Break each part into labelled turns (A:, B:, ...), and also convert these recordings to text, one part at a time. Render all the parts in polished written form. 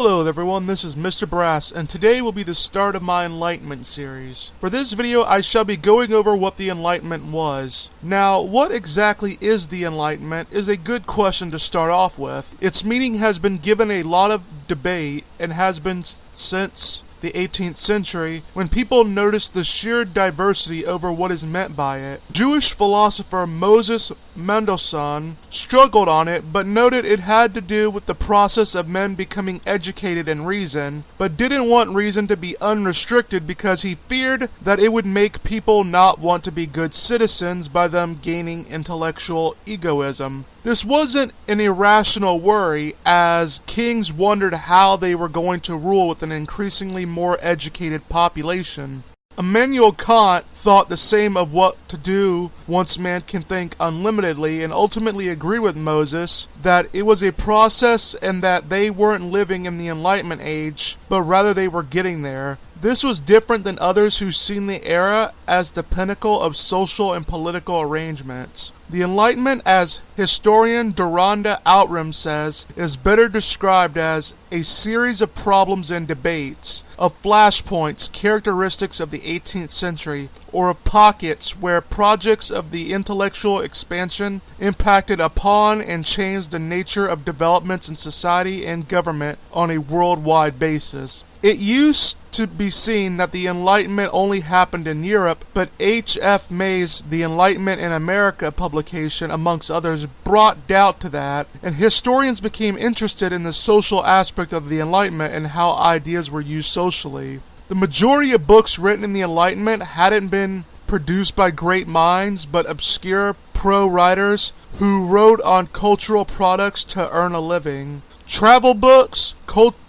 A: Hello everyone, this is Mr. Brass, and today will be the start of my Enlightenment series. For this video, I shall be going over what the Enlightenment was. Now, what exactly is the Enlightenment is a good question to start off with. Its meaning has been given a lot of debate, and has been since the 18th century, when people noticed the sheer diversity over what is meant by it. Jewish philosopher Moses Mendelssohn struggled on it, but noted it had to do with the process of men becoming educated in reason, but didn't want reason to be unrestricted because he feared that it would make people not want to be good citizens by them gaining intellectual egoism. This wasn't an irrational worry, as kings wondered how they were going to rule with an increasingly more educated population. Immanuel Kant thought the same of what to do once man can think unlimitedly, and ultimately agreed with Moses that it was a process and that they weren't living in the Enlightenment age, but rather they were getting there. This was different than others who seen the era as the pinnacle of social and political arrangements. The Enlightenment, as historian Duranda Outram says, is better described as a series of problems and debates, of flashpoints characteristics of the 18th century, or of pockets where projects of the intellectual expansion impacted upon and changed the nature of developments in society and government on a worldwide basis. It used to be seen that the Enlightenment only happened in Europe, but H.F. May's The Enlightenment in America publication, amongst others, brought doubt to that, and historians became interested in the social aspect of the Enlightenment and how ideas were used socially. The majority of books written in the Enlightenment hadn't been produced by great minds, but obscure pro-writers who wrote on cultural products to earn a living. Travel books,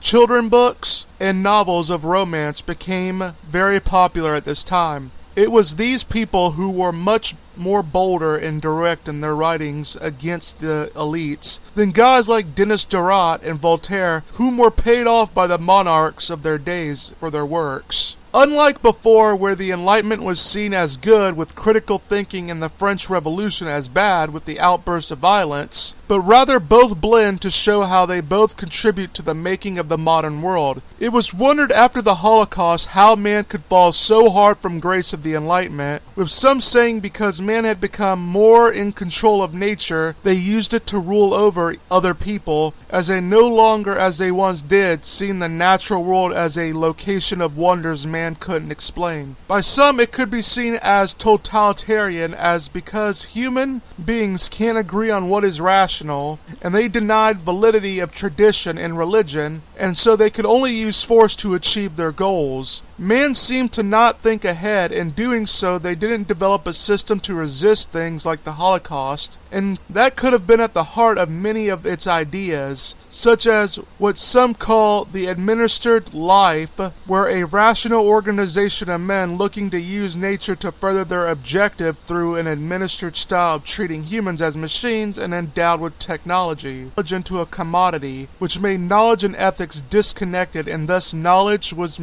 A: children books, and novels of romance became very popular at this time. It was these people who were much more bolder and direct in their writings against the elites than guys like Denis Diderot and Voltaire, whom were paid off by the monarchs of their days for their works. Unlike before, where the Enlightenment was seen as good with critical thinking and the French Revolution as bad with the outbursts of violence, but rather both blend to show how they both contribute to the making of the modern world. It was wondered after the Holocaust how man could fall so hard from grace of the Enlightenment, with some saying because man had become more in control of nature, they used it to rule over other people, as they no longer, as they once did, seen the natural world as a location of wonders man couldn't explain. By some it could be seen as totalitarian, as because human beings can't agree on what is rational, and they denied validity of tradition and religion, and so they could only use force to achieve their goals. Man seemed to not think ahead, and doing so they didn't develop a system to resist things like the Holocaust, and that could have been at the heart of many of its ideas, such as what some call the administered life, where a rational organization of men looking to use nature to further their objective through an administered style of treating humans as machines and endowed with technology, knowledge into a commodity, which made knowledge and ethics disconnected, and thus knowledge was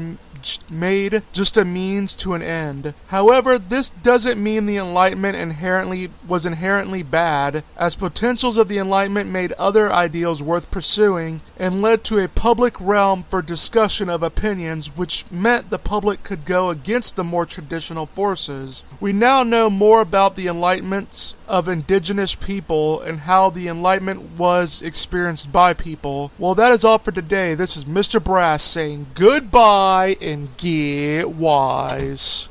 A: made just a means to an end. However, this doesn't mean the Enlightenment was inherently bad, as potentials of the Enlightenment made other ideals worth pursuing and led to a public realm for discussion of opinions, which meant the public could go against the more traditional forces. We now know more about the Enlightenments of indigenous people and how the Enlightenment was experienced by people. Well, that is all for today. This is Mr. Brass saying goodbye and get wise.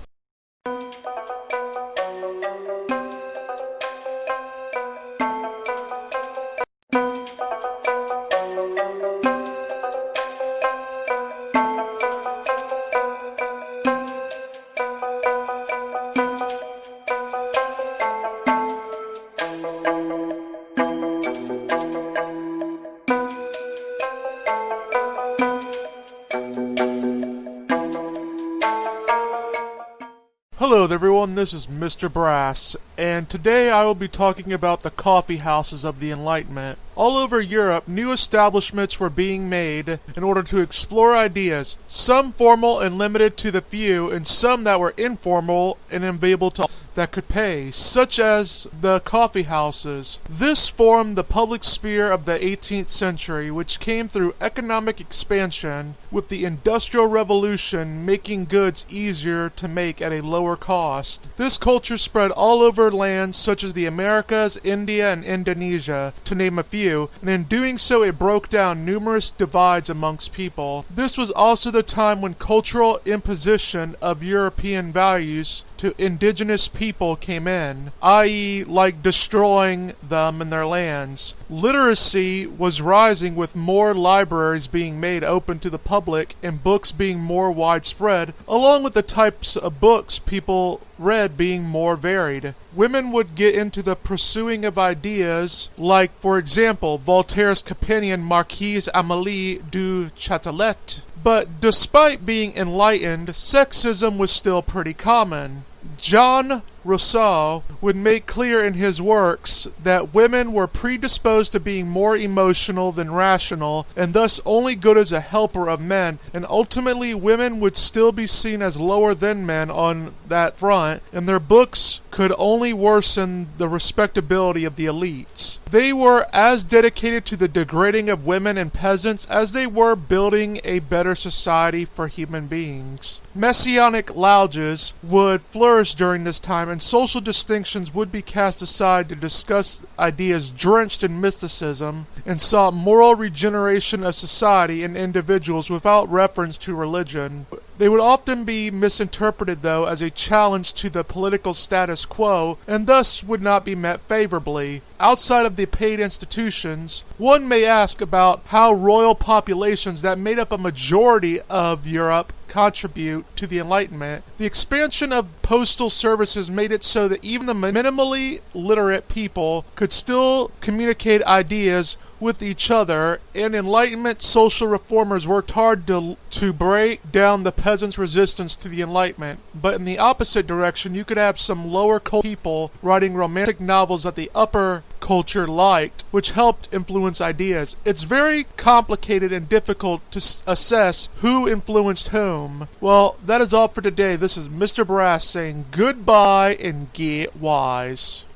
A: Hello everyone, this is Mr. Brass, and today I will be talking about the coffee houses of the Enlightenment. All over Europe, new establishments were being made in order to explore ideas, some formal and limited to the few, and some that were informal and available to all that could pay, such as the coffee houses. This formed the public sphere of the 18th century, which came through economic expansion, with the Industrial Revolution making goods easier to make at a lower cost. This culture spread all over lands such as the Americas, India, and Indonesia, to name a few, and in doing so it broke down numerous divides amongst people. This was also the time when cultural imposition of European values to indigenous people came in, i.e. like destroying them and their lands. Literacy was rising with more libraries being made open to the public and books being more widespread, along with the types of books people read being more varied. Women would get into the pursuing of ideas like, for example, Voltaire's companion Marquise Amélie du Châtelet. But despite being enlightened, sexism was still pretty common. Jean Rousseau would make clear in his works that women were predisposed to being more emotional than rational, and thus only good as a helper of men, and ultimately women would still be seen as lower than men on that front, and their books could only worsen the respectability of the elites. They were as dedicated to the degrading of women and peasants as they were building a better society for human beings. Messianic lodges would flourish during this time, and social distinctions would be cast aside to discuss ideas drenched in mysticism and sought moral regeneration of society and individuals without reference to religion. They would often be misinterpreted, though, as a challenge to the political status quo, and thus would not be met favorably. Outside of the paid institutions, one may ask about how royal populations that made up a majority of Europe contribute to the Enlightenment. The expansion of postal services made it so that even the minimally literate people could still communicate ideas with each other, and Enlightenment social reformers worked hard to break down the peasants' resistance to the Enlightenment. But in the opposite direction, you could have some lower culture people writing romantic novels that the upper culture liked, which helped influence ideas. It's very complicated and difficult to assess who influenced whom. Well, that is all for today. This is Mr. Brass saying goodbye and get wise.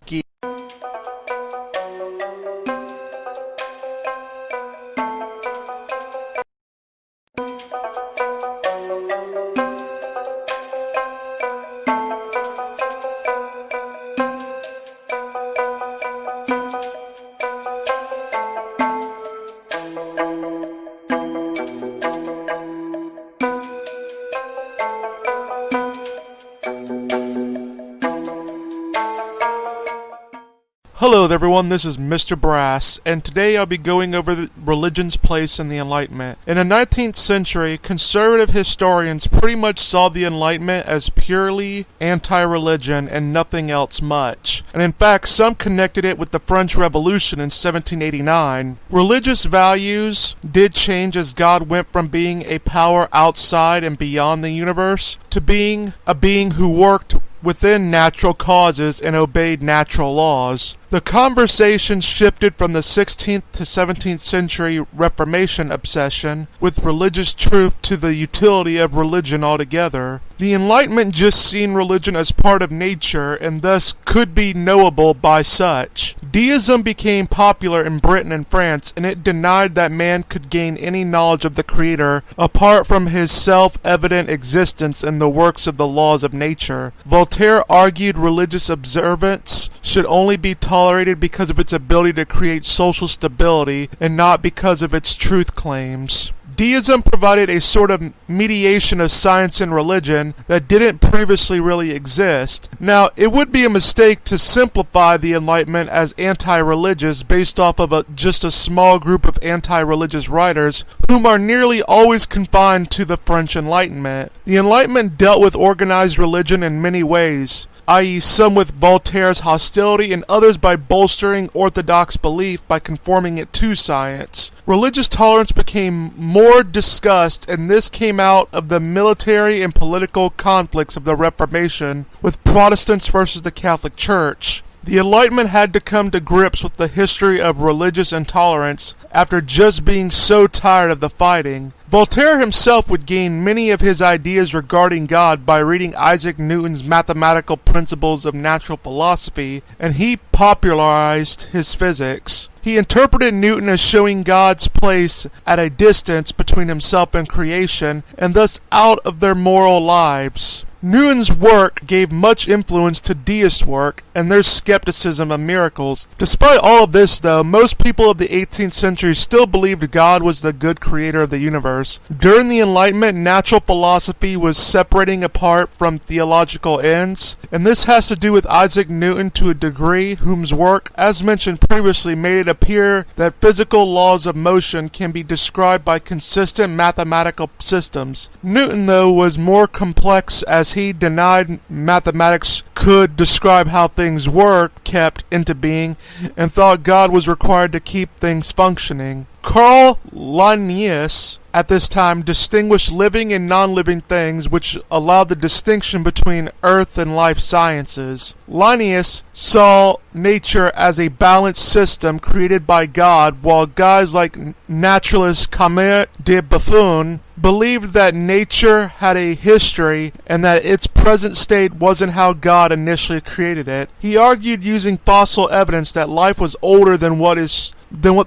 A: Hello everyone, this is Mr. Brass, and today I'll be going over religion's place in the Enlightenment. In the 19th century, conservative historians pretty much saw the Enlightenment as purely anti-religion and nothing else much. And in fact, some connected it with the French Revolution in 1789. Religious values did change as God went from being a power outside and beyond the universe to being a being who worked within natural causes and obeyed natural laws. The conversation shifted from the 16th to 17th century Reformation obsession with religious truth to the utility of religion altogether. The Enlightenment just seen religion as part of nature and thus could be knowable by such. Deism became popular in Britain and France, and it denied that man could gain any knowledge of the Creator apart from his self-evident existence in the works of the laws of nature. Voltaire argued religious observance should only be tolerated because of its ability to create social stability and not because of its truth claims. Deism provided a sort of mediation of science and religion that didn't previously really exist. Now, it would be a mistake to simplify the Enlightenment as anti-religious based off of just a small group of anti-religious writers whom are nearly always confined to the French Enlightenment. The Enlightenment dealt with organized religion in many ways, i.e. some with Voltaire's hostility and others by bolstering orthodox belief by conforming it to science. Religious tolerance became more discussed, and this came out of the military and political conflicts of the Reformation with Protestants versus the Catholic Church. The Enlightenment had to come to grips with the history of religious intolerance after just being so tired of the fighting. Voltaire himself would gain many of his ideas regarding God by reading Isaac Newton's mathematical principles of natural philosophy, and he popularized his physics. He interpreted Newton as showing God's place at a distance between himself and creation, and thus out of their moral lives. Newton's work gave much influence to deist work and their skepticism of miracles. Despite all of this, though, most people of the 18th century still believed God was the good creator of the universe. During the Enlightenment, natural philosophy was separating apart from theological ends, and this has to do with Isaac Newton to a degree, whose work, as mentioned previously, made it appear that physical laws of motion can be described by consistent mathematical systems. Newton, though, was more complex, as he denied mathematics could describe how things were kept into being, and thought God was required to keep things functioning. Carl Linnaeus at this time distinguished living and non-living things, which allowed the distinction between earth and life sciences. Linnaeus saw nature as a balanced system created by God, while guys like naturalist Camille de Buffon believed that nature had a history and that its present state wasn't how God initially created it. He argued using fossil evidence that life was older than what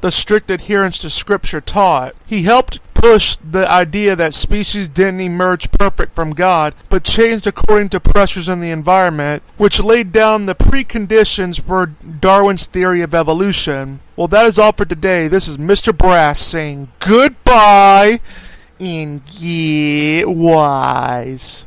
A: the strict adherence to Scripture taught. He helped push the idea that species didn't emerge perfect from God, but changed according to pressures in the environment, which laid down the preconditions for Darwin's theory of evolution. Well, that is all for today. This is Mr. Brass saying goodbye and get wise.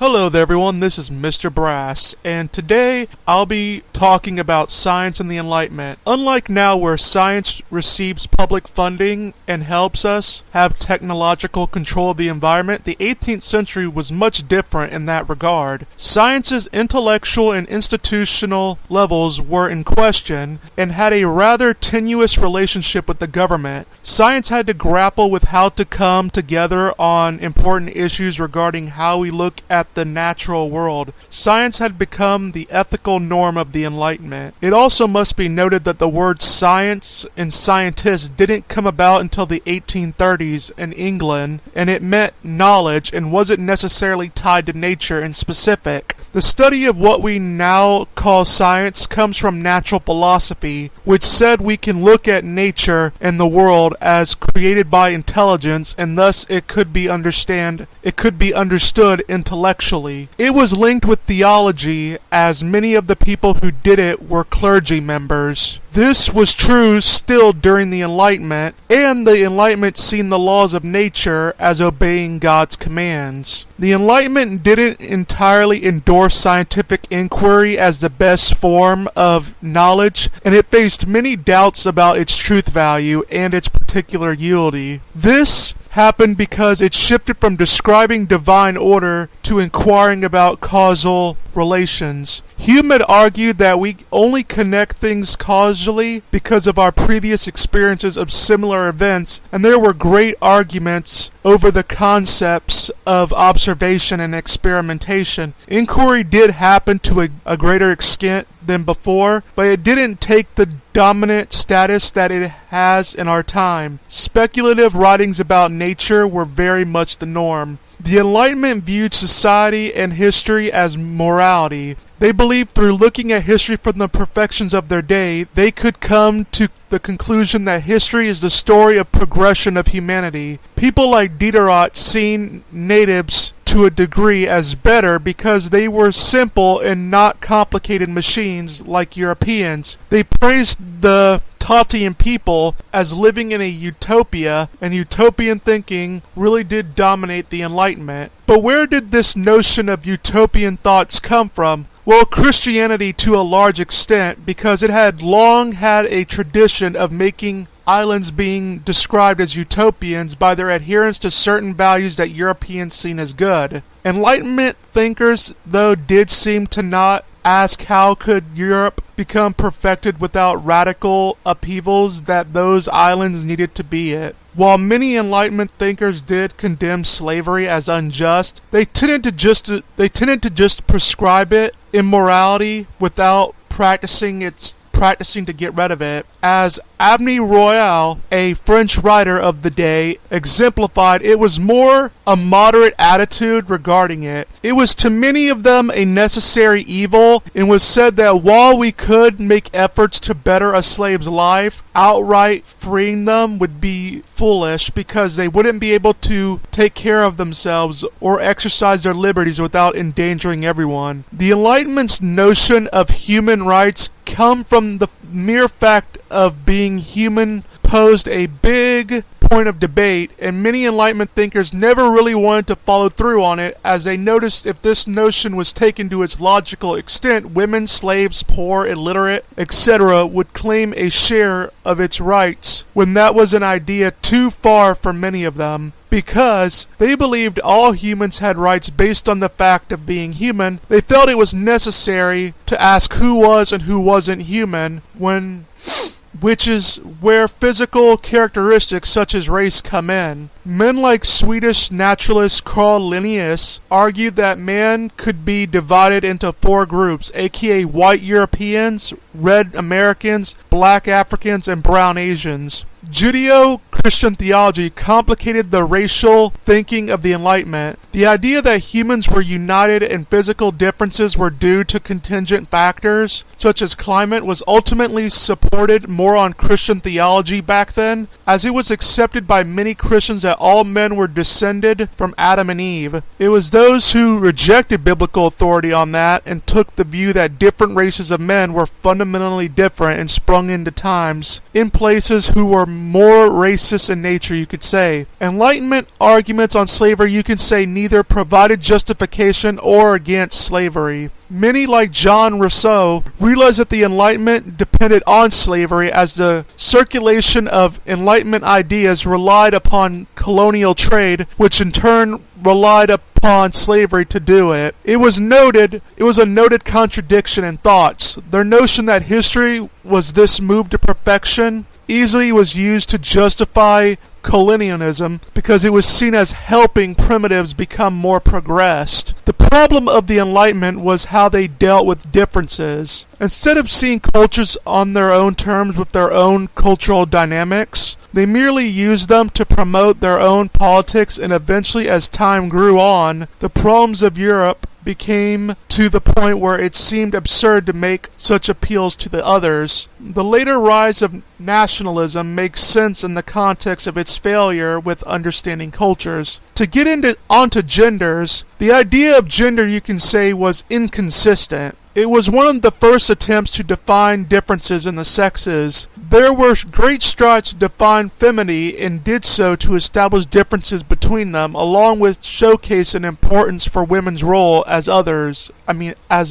A: Hello there everyone, this is Mr. Brass, and today I'll be talking about science and the Enlightenment. Unlike now where science receives public funding and helps us have technological control of the environment, the 18th century was much different in that regard. Science's intellectual and institutional levels were in question and had a rather tenuous relationship with the government. Science had to grapple with how to come together on important issues regarding how we look at the natural world. Science had become the ethical norm of the Enlightenment. It also must be noted that the word science and scientists didn't come about until the 1830s in England, and it meant knowledge and wasn't necessarily tied to nature in specific. The study of what we now call science comes from natural philosophy, which said we can look at nature and the world as created by intelligence, and thus it could be understood intellectually. It was linked with theology, as many of the people who did it were clergy members. This was true still during the Enlightenment, and the Enlightenment seen the laws of nature as obeying God's commands. The Enlightenment didn't entirely endorse scientific inquiry as the best form of knowledge, and it faced many doubts about its truth value and its particular utility. This happened because it shifted from describing divine order to inquiring about causal relations. Hume had argued that we only connect things causally because of our previous experiences of similar events, and there were great arguments over the concepts of observation and experimentation. Inquiry did happen to a greater extent than before, but it didn't take the dominant status that it has in our time. Speculative writings about nature were very much the norm. The Enlightenment viewed society and history as morality. They believed through looking at history from the perfections of their day, they could come to the conclusion that history is the story of progression of humanity. People like Diderot seen natives to a degree as better because they were simple and not complicated machines like Europeans. They praised the Tatian people as living in a utopia, and utopian thinking really did dominate the Enlightenment. But where did this notion of utopian thoughts come from? Well, Christianity to a large extent, because it had long had a tradition of making islands being described as utopians by their adherence to certain values that Europeans seen as good. Enlightenment thinkers, though, did seem to not ask how could Europe become perfected without radical upheavals that those islands needed to be it. While many Enlightenment thinkers did condemn slavery as unjust, they tended to just prescribe it immorality without practicing to get rid of it. As Abney Royal, a French writer of the day, exemplified, it was more a moderate attitude regarding it. It was to many of them a necessary evil, and was said that while we could make efforts to better a slave's life, outright freeing them would be foolish because they wouldn't be able to take care of themselves or exercise their liberties without endangering everyone. The Enlightenment's notion of human rights come from the mere fact of being human posed a big point of debate, and many Enlightenment thinkers never really wanted to follow through on it, as they noticed if this notion was taken to its logical extent, women, slaves, poor, illiterate, etc. would claim a share of its rights, when that was an idea too far for many of them. Because they believed all humans had rights based on the fact of being human, they felt it was necessary to ask who was and who wasn't human, which is where physical characteristics such as race come in. Men like Swedish naturalist Carl Linnaeus argued that man could be divided into 4 groups, aka white Europeans, red Americans, black Africans, and brown Asians. Judeo-Christian theology complicated the racial thinking of the Enlightenment. The idea that humans were united and physical differences were due to contingent factors, such as climate, was ultimately supported more on Christian theology back then, as it was accepted by many Christians that all men were descended from Adam and Eve. It was those who rejected biblical authority on that and took the view that different races of men were fundamentally different and sprung into times, in places who were more racist in nature, you could say. Enlightenment arguments on slavery, you can say, neither provided justification or against slavery. Many, like John Rousseau, realized that the Enlightenment depended on slavery, as the circulation of Enlightenment ideas relied upon colonial trade, which in turn relied upon slavery to do it. It was a noted contradiction in thoughts. Their notion that history was this move to perfection easily was used to justify colonialism because it was seen as helping primitives become more progressed. The problem of the Enlightenment was how they dealt with differences. Instead of seeing cultures on their own terms with their own cultural dynamics, they merely used them to promote their own politics, and eventually, as time grew on, the problems of Europe became to the point where it seemed absurd to make such appeals to the others. The later rise of nationalism makes sense in the context of its failure with understanding cultures. To get onto genders, the idea of gender, you can say, was inconsistent. It was one of the first attempts to define differences in the sexes. There were great strides to define femininity, and did so to establish differences between them, along with showcasing importance for women's role as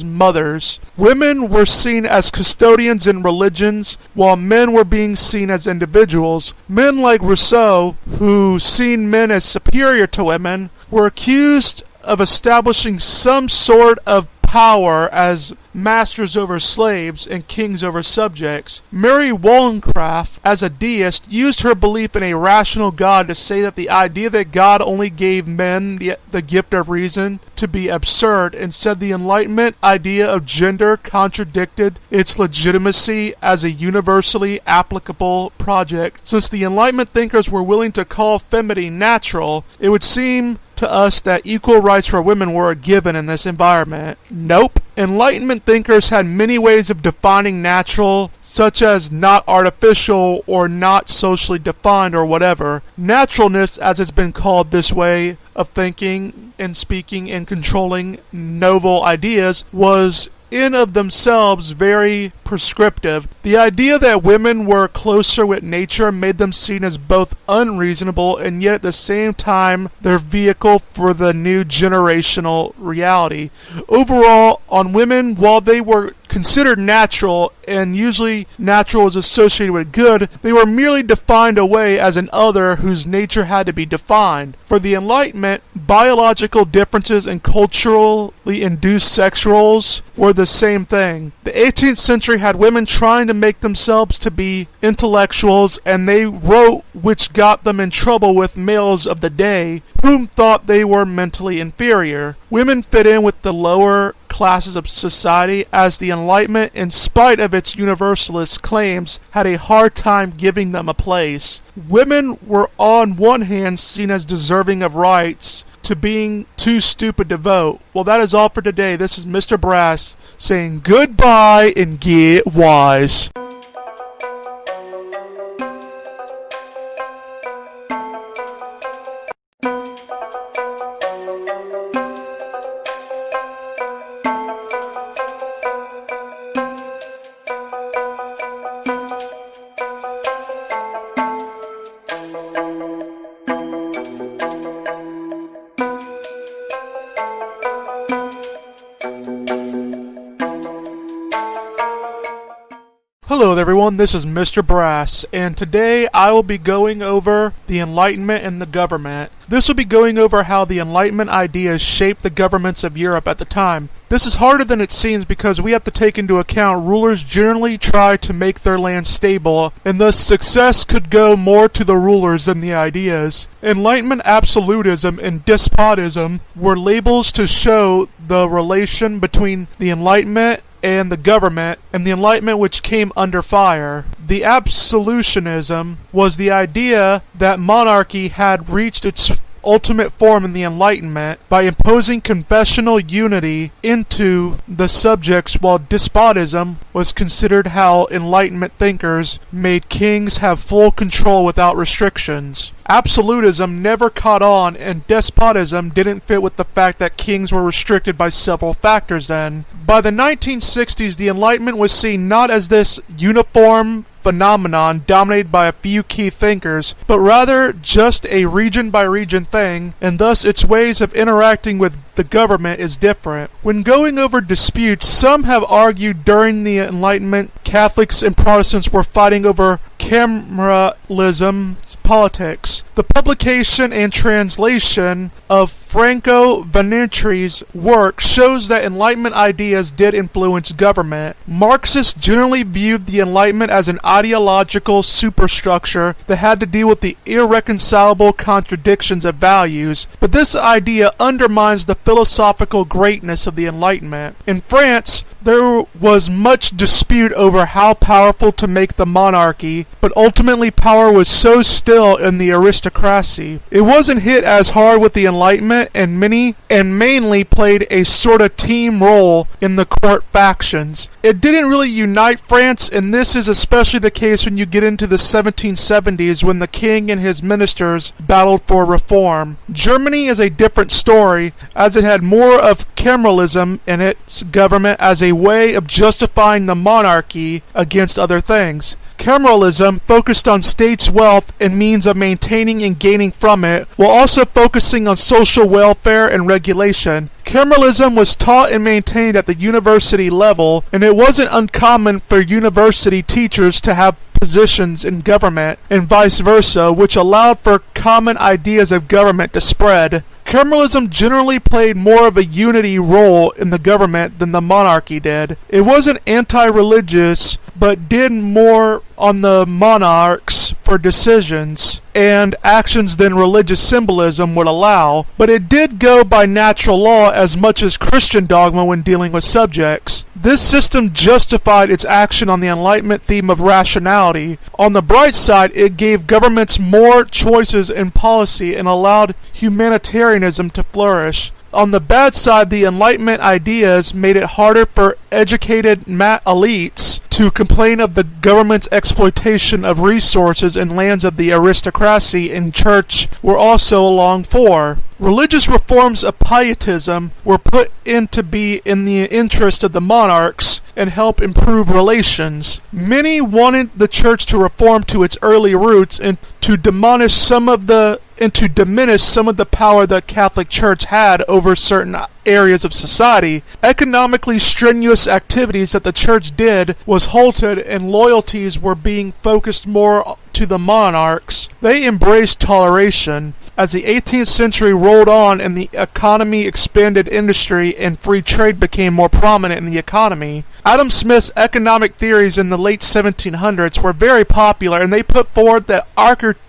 A: mothers. Women were seen as custodians in religions, while men were being seen as individuals. Men like Rousseau, who seen men as superior to women, were accused of establishing some sort of power as masters over slaves and kings over subjects. Mary Wollstonecraft, as a deist, used her belief in a rational God to say that the idea that God only gave men the gift of reason to be absurd, and said the Enlightenment idea of gender contradicted its legitimacy as a universally applicable project. Since the Enlightenment thinkers were willing to call femininity natural, it would seem to us that equal rights for women were a given in this environment. Nope. Enlightenment thinkers had many ways of defining natural, such as not artificial or not socially defined or whatever. Naturalness, as it's been called, this way of thinking and speaking and controlling novel ideas, was in of themselves very prescriptive. The idea that women were closer with nature made them seen as both unreasonable and yet at the same time their vehicle for the new generational reality. Overall, on women, while they were considered natural, and usually natural is associated with good, they were merely defined away as an other whose nature had to be defined. For the Enlightenment, biological differences and culturally induced sex roles were the same thing. The 18th century had women trying to make themselves to be intellectuals, and they wrote, which got them in trouble with males of the day, whom thought they were mentally inferior. Women fit in with the lower classes of society, as the Enlightenment, in spite of its universalist claims, had a hard time giving them a place. Women were on one hand seen as deserving of rights, to being too stupid to vote. Well, that is all for today. This is Mr. Brass saying goodbye and get wise. Hello everyone, this is Mr. Brass, and today I will be going over the Enlightenment and the government. This will be going over how the Enlightenment ideas shaped the governments of Europe at the time. This is harder than it seems because we have to take into account rulers generally try to make their land stable, and thus success could go more to the rulers than the ideas. Enlightenment absolutism and despotism were labels to show the relation between the Enlightenment and the government, and the Enlightenment which came under fire. The absolutionism was the idea that monarchy had reached its ultimate form in the Enlightenment by imposing confessional unity into the subjects, while despotism was considered how Enlightenment thinkers made kings have full control without restrictions. Absolutism never caught on, and despotism didn't fit with the fact that kings were restricted by several factors then. By the 1960s, the Enlightenment was seen not as this uniform phenomenon dominated by a few key thinkers, but rather just a region-by-region thing, and thus its ways of interacting with the government is different. When going over disputes, some have argued during the Enlightenment Catholics and Protestants were fighting over cameralism politics. The publication and translation of Franco Venetre's work shows that Enlightenment ideas did influence government. Marxists generally viewed the Enlightenment as an ideological superstructure that had to deal with the irreconcilable contradictions of values, but this idea undermines the philosophical greatness of the Enlightenment. In France, there was much dispute over how powerful to make the monarchy, but ultimately power was so still in the aristocracy. It wasn't hit as hard with the Enlightenment, and mainly played a sort of team role in the court factions. It didn't really unite France, and this is especially the case when you get into the 1770s when the king and his ministers battled for reform. Germany is a different story, as it had more of cameralism in its government as a way of justifying the monarchy against other things. Cameralism focused on states' wealth and means of maintaining and gaining from it, while also focusing on social welfare and regulation. Cameralism was taught and maintained at the university level, and it wasn't uncommon for university teachers to have positions in government, and vice versa, which allowed for common ideas of government to spread. Cameralism generally played more of a unity role in the government than the monarchy did. It wasn't anti-religious, but did more on the monarchs for decisions and actions than religious symbolism would allow, but it did go by natural law as much as Christian dogma when dealing with subjects. This system justified its action on the Enlightenment theme of rationality. On the bright side, it gave governments more choices in policy and allowed humanitarianism to flourish. On the bad side, the Enlightenment ideas made it harder for educated elites to complain of the government's exploitation of resources and lands of the aristocracy and church were also along for. Religious reforms of pietism were put in to be in the interest of the monarchs and help improve relations. Many wanted the church to reform to its early roots and to diminish some of the power the Catholic Church had over certain areas of society. Economically strenuous activities that the church did was halted and loyalties were being focused more to the monarchs. They embraced toleration. As the 18th century rolled on and the economy expanded, industry and free trade became more prominent in the economy. Adam Smith's economic theories in the late 1700s were very popular, and they put forward that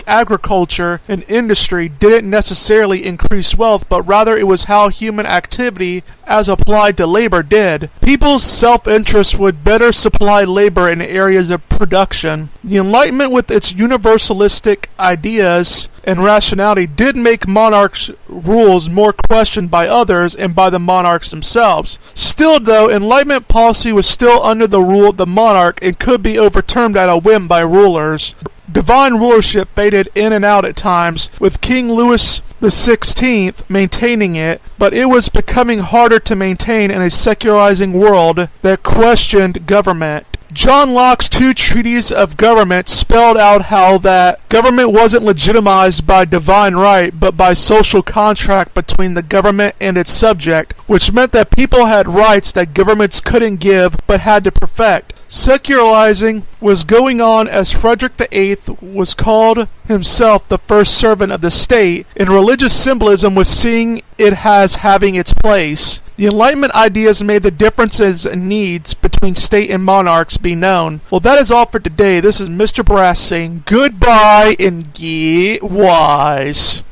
A: agriculture and industry didn't necessarily increase wealth, but rather it was how human activity as applied to labor did. People's self-interest would better supply labor in areas of production. The Enlightenment, with its universalistic ideas and rationality, did make monarchs' rules more questioned by others and by the monarchs themselves. Still, though, Enlightenment policy was still under the rule of the monarch and could be overturned at a whim by rulers. Divine rulership faded in and out at times, with King Louis XVI maintaining it, but it was becoming harder to maintain in a secularizing world that questioned government. John Locke's 2 treatises of government spelled out how that government wasn't legitimized by divine right, but by social contract between the government and its subject, which meant that people had rights that governments couldn't give but had to perfect. Secularizing was going on as Frederick VIII was called himself the first servant of the state, and religious symbolism was seeing it as having its place. The Enlightenment ideas made the differences and needs between state and monarchs be known. Well, that is all for today. This is Mr. Brass saying goodbye and get wise.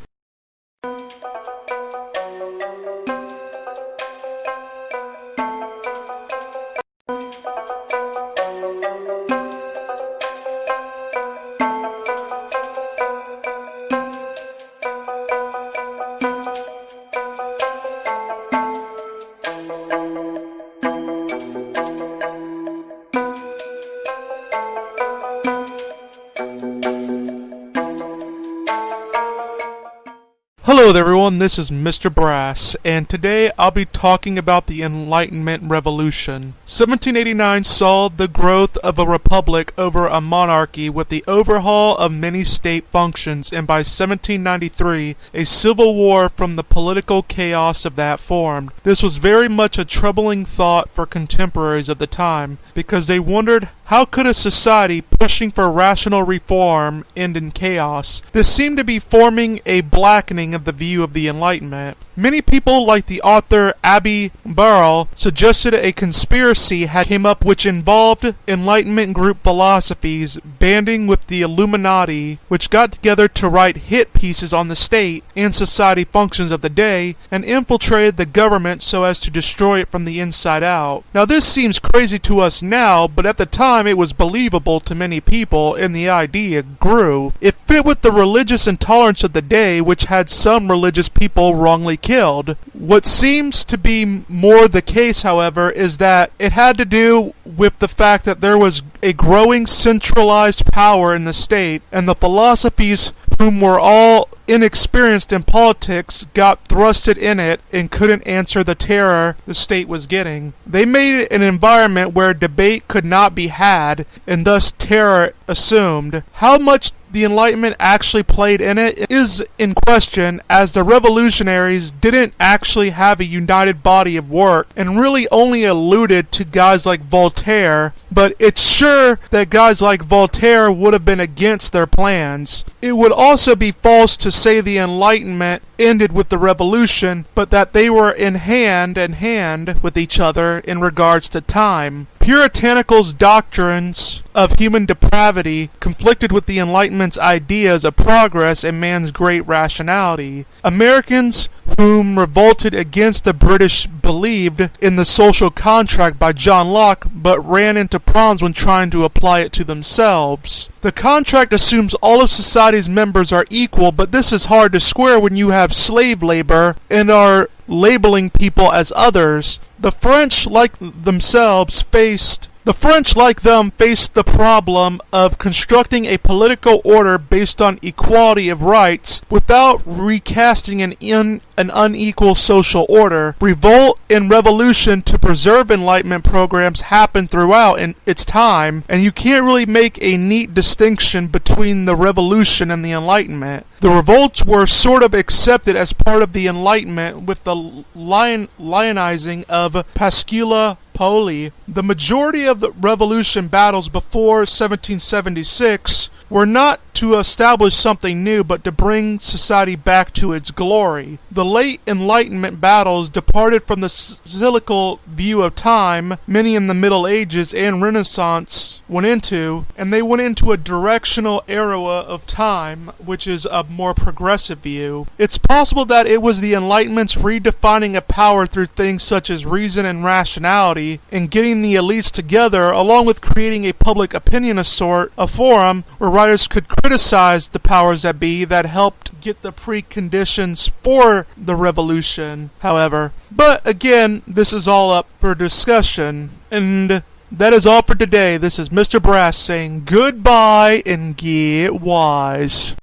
A: Hello there everyone, this is Mr. Brass, and today I'll be talking about the Enlightenment Revolution. 1789 saw the growth of a republic over a monarchy with the overhaul of many state functions, and by 1793 a civil war from the political chaos of that formed. This was very much a troubling thought for contemporaries of the time, because they wondered how could a society pushing for rational reform end in chaos? This seemed to be forming a blackening of the view of the Enlightenment. Many people, like the author Abby Burrell, suggested a conspiracy had came up which involved Enlightenment group philosophies banding with the Illuminati, which got together to write hit pieces on the state and society functions of the day, and infiltrated the government so as to destroy it from the inside out. Now this seems crazy to us now, but at the time it was believable to many people, and the idea grew. It fit with the religious intolerance of the day, which had some religious people wrongly killed. What seems to be more the case, however, is that it had to do with the fact that there was a growing centralized power in the state, and the philosophies whom were all inexperienced in politics got thrusted in it and couldn't answer the terror the state was getting. They made it an environment where debate could not be had, and thus terror assumed. How much the Enlightenment actually played in it is in question, as the revolutionaries didn't actually have a united body of work and really only alluded to guys like Voltaire, but it's sure that guys like Voltaire would have been against their plans. It would also be false to say the Enlightenment ended with the revolution, but that they were in hand with each other in regards to time. Puritanical's doctrines of human depravity conflicted with the Enlightenment's ideas of progress and man's great rationality. Americans whom revolted against the British believed in the social contract by John Locke, but ran into problems when trying to apply it to themselves. The contract assumes all of society's members are equal, but this is hard to square when you have slave labor and are labeling people as others. The French, like themselves, faced The French, like them, faced the problem of constructing a political order based on equality of rights without recasting an unequal social order. Revolt and revolution to preserve Enlightenment programs happened throughout in its time, and you can't really make a neat distinction between the revolution and the Enlightenment. The revolts were sort of accepted as part of the Enlightenment with the lionizing of Pascula Paoli. The majority of the revolution battles before 1776 were not to establish something new, but to bring society back to its glory. The late Enlightenment battles departed from the cyclical view of time many in the Middle Ages and Renaissance went into, and they went into a directional era of time, which is a more progressive view. It's possible that it was the Enlightenment's redefining of power through things such as reason and rationality, and getting the elites together, along with creating a public opinion a forum where writers could criticize the powers that be, that helped get the preconditions for the revolution, however. But again, this is all up for discussion. And that is all for today. This is Mr. Brass saying goodbye and get wise.